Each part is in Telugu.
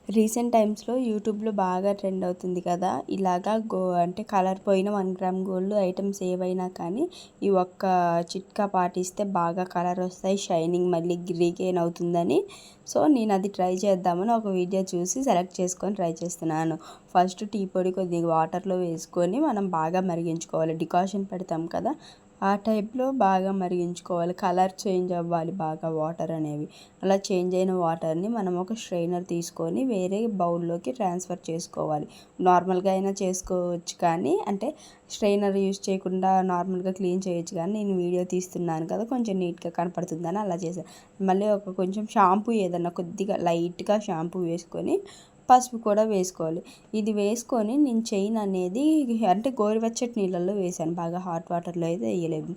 రీసెంట్ టైమ్స్లో యూట్యూబ్లో బాగా ట్రెండ్ అవుతుంది కదా, ఇలాగా అంటే కలర్ పోయిన 1 గ్రామ్ గోల్డ్ ఐటమ్స్ ఏవైనా కానీ ఈ ఒక్క చిట్కా పాటిస్తే బాగా కలర్ వస్తాయి, షైనింగ్ మళ్ళీ రీగెయిన్ అవుతుందని. సో నేను అది ట్రై చేద్దామని ఒక వీడియో చూసి సెలెక్ట్ చేసుకొని ట్రై చేస్తున్నాను. ఫస్ట్ టీ పొడి కొద్దిగా వాటర్లో వేసుకొని మనం బాగా మరిగించుకోవాలి. డికాషన్ పెడతాం కదా, ఆ టైప్లో బాగా మరిగించుకోవాలి. కలర్ చేంజ్ అవ్వాలి బాగా వాటర్ అనేవి. అలా చేంజ్ అయిన వాటర్ని మనం ఒక స్ట్రైనర్ తీసుకొని వేరే బౌల్లోకి ట్రాన్స్ఫర్ చేసుకోవాలి. నార్మల్గా అయినా చేసుకోవచ్చు, కానీ అంటే స్ట్రైనర్ యూజ్ చేయకుండా నార్మల్గా క్లీన్ చేయొచ్చు, కానీ నేను వీడియో తీస్తున్నాను కదా కొంచెం నీట్గా కనపడుతుందని అలా చేశాను. మళ్ళీ కొంచెం షాంపూ ఏదన్నా కొద్దిగా లైట్గా షాంపూ వేసుకొని పసుపు కూడా వేసుకోవాలి. ఇది వేసుకొని నేను చైన్ అనేది అంటే గోరువెచ్చటి నీళ్ళల్లో వేసాను, బాగా హాట్ వాటర్లో అయితే వేయలేదు.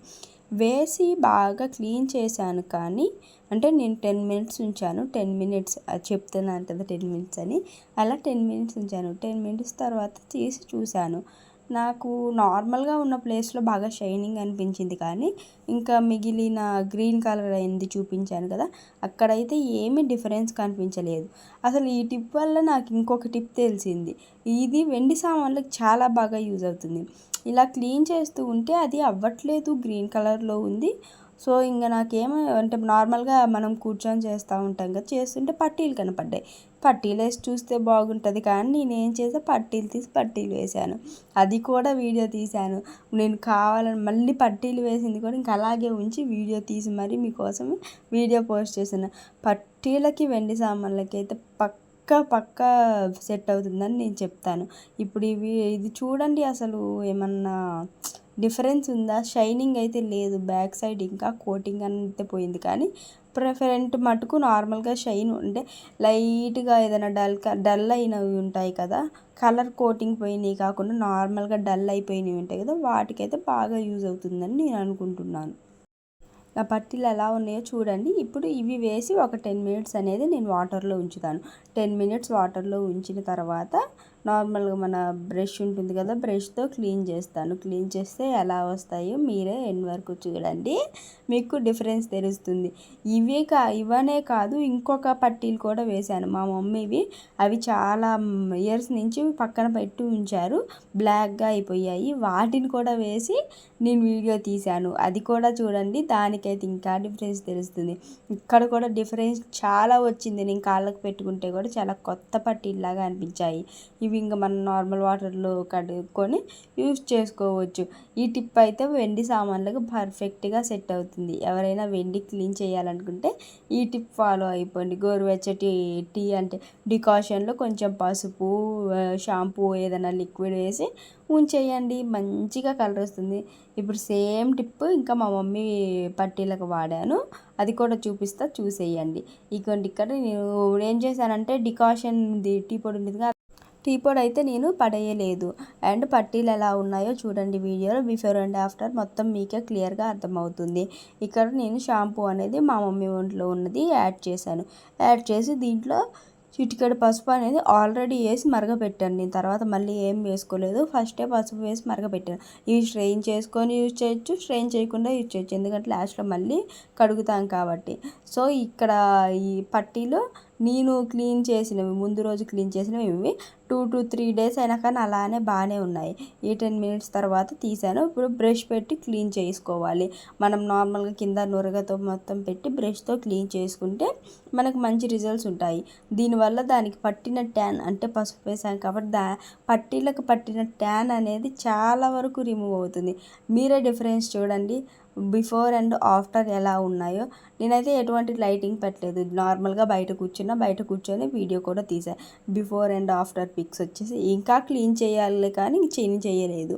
వేసి బాగా క్లీన్ చేశాను, కానీ అంటే నేను 10 మినిట్స్ ఉంచాను. 10 మినిట్స్ చెప్తున్నాను కదా 10 మినిట్స్ అని, అలా 10 మినిట్స్ ఉంచాను. 10 మినిట్స్ తర్వాత తీసి చూశాను. నాకు నార్మల్గా ఉన్న ప్లేస్లో బాగా షైనింగ్ అనిపించింది, కానీ ఇంకా మిగిలిన గ్రీన్ కలర్ అయింది చూపించాను కదా, అక్కడైతే ఏమీ డిఫరెన్స్ కనిపించలేదు. అసలు ఈ టిప్ వల్ల నాకు ఇంకొక టిప్ తెలిసింది. ఇది వెండి సామాన్లకు చాలా బాగా యూజ్ అవుతుంది. ఇలా క్లీన్ చేస్తూ ఉంటే అది అవ్వట్లేదు, గ్రీన్ కలర్లో ఉంది. సో ఇంకా నాకేమో అంటే నార్మల్గా మనం కూర్చొని చేస్తూ ఉంటాం కదా, చేస్తుంటే పట్టీలు కనపడ్డాయి. పట్టీలు వేసి చూస్తే బాగుంటుంది, కానీ నేనేం చేసా, పట్టీలు తీసి పట్టీలు వేశాను. అది కూడా వీడియో తీశాను. నేను కావాలని మళ్ళీ పట్టీలు వేసింది కూడా ఇంకా అలాగే ఉంచి వీడియో తీసి మరీ మీకోసం వీడియో పోస్ట్ చేశాను. పట్టీలకి వెండి సామాన్లకి అయితే పక్కా సెట్ అవుతుందని నేను చెప్తాను. ఇప్పుడు ఇది చూడండి, అసలు ఏమన్నా డిఫరెన్స్ ఉందా? షైనింగ్ అయితే లేదు, బ్యాక్ సైడ్ ఇంకా కోటింగ్ అంతే పోయింది, కానీ ఫ్రంట్ మటుకు నార్మల్గా షైన్ ఉంటే లైట్గా ఏదైనా డల్ అయినవి ఉంటాయి కదా, కలర్ కోటింగ్ పోయినవి కాకుండా నార్మల్గా డల్ అయిపోయినవి ఉంటాయి కదా, వాటికైతే బాగా యూజ్ అవుతుందని నేను అనుకుంటున్నాను. నా పట్టీలు ఎలా ఉన్నాయో చూడండి. ఇప్పుడు ఇవి వేసి ఒక 10 మినిట్స్ అనేది నేను వాటర్లో ఉంచుతాను. 10 మినిట్స్ వాటర్లో ఉంచిన తర్వాత నార్మల్గా మన బ్రష్ ఉంటుంది కదా, బ్రష్తో క్లీన్ చేస్తాను. క్లీన్ చేస్తే ఎలా వస్తాయో మీరే ఎండ్ వరకు చూడండి, మీకు డిఫరెన్స్ తెలుస్తుంది. ఇవనే కాదు, ఇంకొక పట్టీలు కూడా వేశాను మా మమ్మీవి. అవి చాలా ఇయర్స్ నుంచి పక్కన పెట్టి ఉంచారు, బ్లాక్గా అయిపోయాయి. వాటిని కూడా వేసి నేను వీడియో తీశాను, అది కూడా చూడండి. దానికైతే ఇంకా డిఫరెన్స్ తెలుస్తుంది. ఇక్కడ కూడా డిఫరెన్స్ చాలా వచ్చింది. నేను కాళ్ళకు పెట్టుకుంటే కూడా చాలా కొత్త పట్టీలాగా అనిపించాయి. ఇవి ఇంకా మనం నార్మల్ వాటర్లో కడుక్కొని యూజ్ చేసుకోవచ్చు. ఈ టిప్ అయితే వెండి సామాన్లకు పర్ఫెక్ట్గా సెట్ అవుతుంది. ఎవరైనా వెండి క్లీన్ చేయాలనుకుంటే ఈ టిప్ ఫాలో అయిపోండి. గోరువెచ్చటి టీ అంటే డికాషన్లో కొంచెం పసుపు, షాంపూ ఏదైనా లిక్విడ్ వేసి ఉంచేయండి, మంచిగా కలర్ వస్తుంది. ఇప్పుడు సేమ్ టిప్ ఇంకా మా మమ్మీ పట్టీలకు వాడాను, అది కూడా చూపిస్తా, చూసేయండి. ఇక్కడ నేను ఏం చేశానంటే డికాషన్ టీ పొడి ఉంటుంది, టీ పొడి అయితే నేను పడేయలేదు. అండ్ పట్టీలు ఎలా ఉన్నాయో చూడండి వీడియోలో, బిఫోర్ అండ్ ఆఫ్టర్ మొత్తం మీకే క్లియర్గా అర్థమవుతుంది. ఇక్కడ నేను షాంపూ అనేది మా మమ్మీ ఒంట్లో ఉన్నది యాడ్ చేశాను. యాడ్ చేసి దీంట్లో చిటికెడు పసుపు అనేది ఆల్రెడీ వేసి మరగపెట్టాను. నేను తర్వాత మళ్ళీ ఏం వేసుకోలేదు, ఫస్టే పసుపు వేసి మరగపెట్టాను. ఇవి స్ట్రెయిన్ చేసుకొని యూజ్ చేయొచ్చు, స్ట్రెయిన్ చేయకుండా యూజ్ చేయొచ్చు, ఎందుకంటే లాస్ట్లో మళ్ళీ కడుగుతాం కాబట్టి. సో ఇక్కడ ఈ పట్టీలో నేను క్లీన్ చేసినవి, ముందు రోజు క్లీన్ చేసినవి ఇవి 2 to 3 డేస్ అయినా కానీ అలానే బాగానే ఉన్నాయి. ఈ 10 మినిట్స్ తర్వాత తీసాను. ఇప్పుడు బ్రష్ పెట్టి క్లీన్ చేసుకోవాలి. మనం నార్మల్గా కింద నురగతో మొత్తం పెట్టి బ్రష్తో క్లీన్ చేసుకుంటే మనకు మంచి రిజల్ట్స్ ఉంటాయి. దీనివల్ల దానికి పట్టిన ట్యాన్, అంటే పసుపు వేసాం కాబట్టి పట్టీలకు పట్టిన ట్యాన్ అనేది చాలా వరకు రిమూవ్ అవుతుంది. మీరే డిఫరెన్స్ చూడండి, బిఫోర్ అండ్ ఆఫ్టర్ ఎలా ఉన్నాయో. నేనైతే ఎటువంటి లైటింగ్ పెట్టలేదు, నార్మల్గా బయట కూర్చొని వీడియో కూడా తీసాను. బిఫోర్ అండ్ ఆఫ్టర్ పిక్స్ వచ్చేసి ఇంకా క్లీన్ చేయాలి, కానీ చేయలేదు.